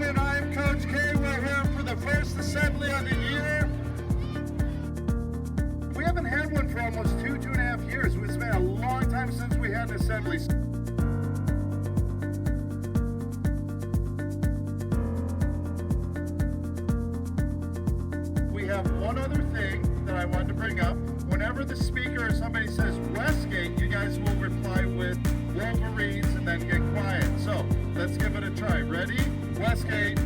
gentlemen, I'm Coach K. We're here for the first assembly of the year. We haven't had one for almost two and a half years. It's been a long time since we had an assembly. We have one other thing that I wanted to bring up. Whenever the speaker or somebody says Westgate, you guys will reply with Wolverines and then get quiet. So let's give it a try. Ready? Westgate.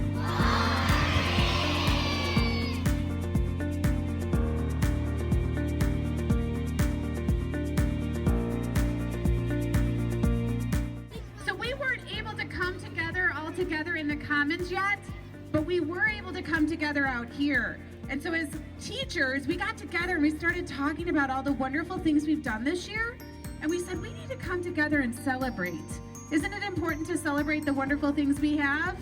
So we weren't able to come together all together in the Commons yet, but we were able to come together out here. And so as teachers, we got together and we started talking about all the wonderful things we've done this year. And we said, we need to come together and celebrate. Isn't it important to celebrate the wonderful things we have?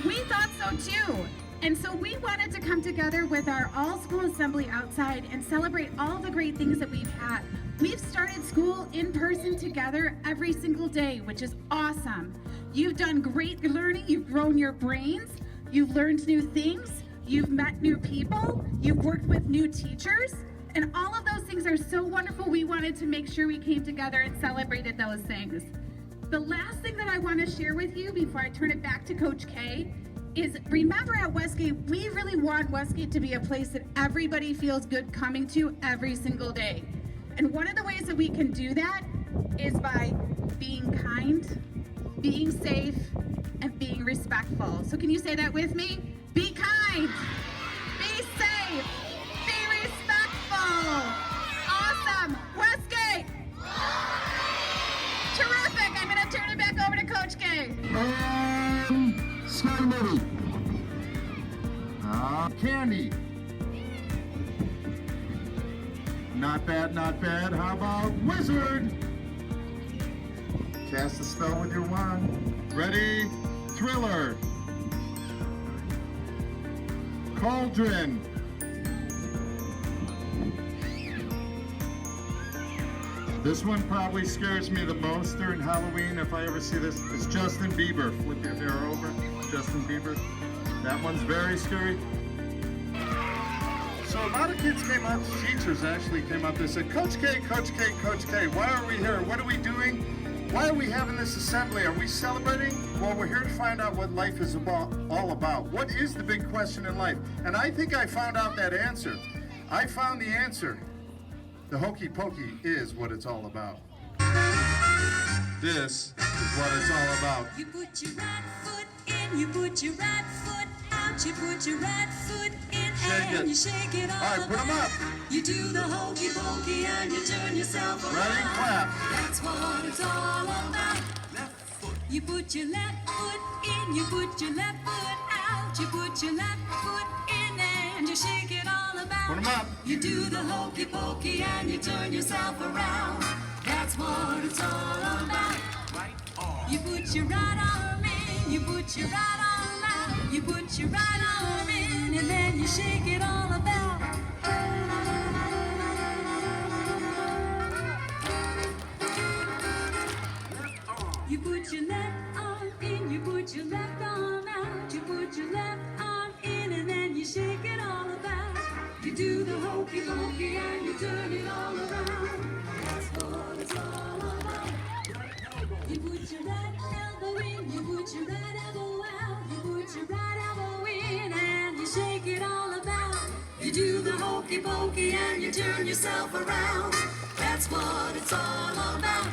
We thought so too. And so we wanted to come together with our all-school assembly outside and celebrate all the great things that we've had. We've started school in person together every single day, which is awesome. You've done great learning. You've grown your brains. You've learned new things, you've met new people, you've worked with new teachers, and all of those things are so wonderful. We wanted to make sure we came together and celebrated those things. The last thing that I want to share with you before I turn it back to Coach K is, remember at Westgate, we really want Westgate to be a place that everybody feels good coming to every single day. And one of the ways that we can do that is by being kind, being safe, and being respectful. So can you say that with me? Be kind, be safe, be respectful. Awesome, Westgate. Terrific, I'm gonna turn it back over to Coach K. And Sky Movie. Candy. Not bad, not bad. How about Wizard? Cast a spell with your wand. Ready? Thriller. Cauldron. This one probably scares me the most during Halloween if I ever see this. It's Justin Bieber. Flip your hair over. Justin Bieber. That one's very scary. So a lot of kids came up, teachers actually came up and said, Coach K, Coach K, Coach K, why are we here? What are we doing? Why are we having this assembly? Are we celebrating? Well, we're here to find out what life is all about. What is the big question in life? And I think I found out that answer. I found the answer. The hokey pokey is what it's all about. This is what it's all about. You put your right foot in, you put your right foot out, you put your right foot in and you shake it all right, put them up. You do the hokey pokey and you turn yourself around. Ready, clap. That's what it's all about. You put your left foot in, you put your left foot out, you put your left foot in and you shake it all about. Put them up. You do the hokey pokey and you turn yourself around. That's what it's all about. You put your right arm in, you put your right arm out, you put your right arm in and then you shake it all about. You put your left arm in, you put your left arm out, you put your left arm in and then you shake it all about. You do the hokey pokey and you turn it all around. That's what it's all about. You put your right elbow in, you put your right elbow out, you put your right elbow in and you shake it all about. You do the hokey pokey and you turn yourself around. That's what it's all about.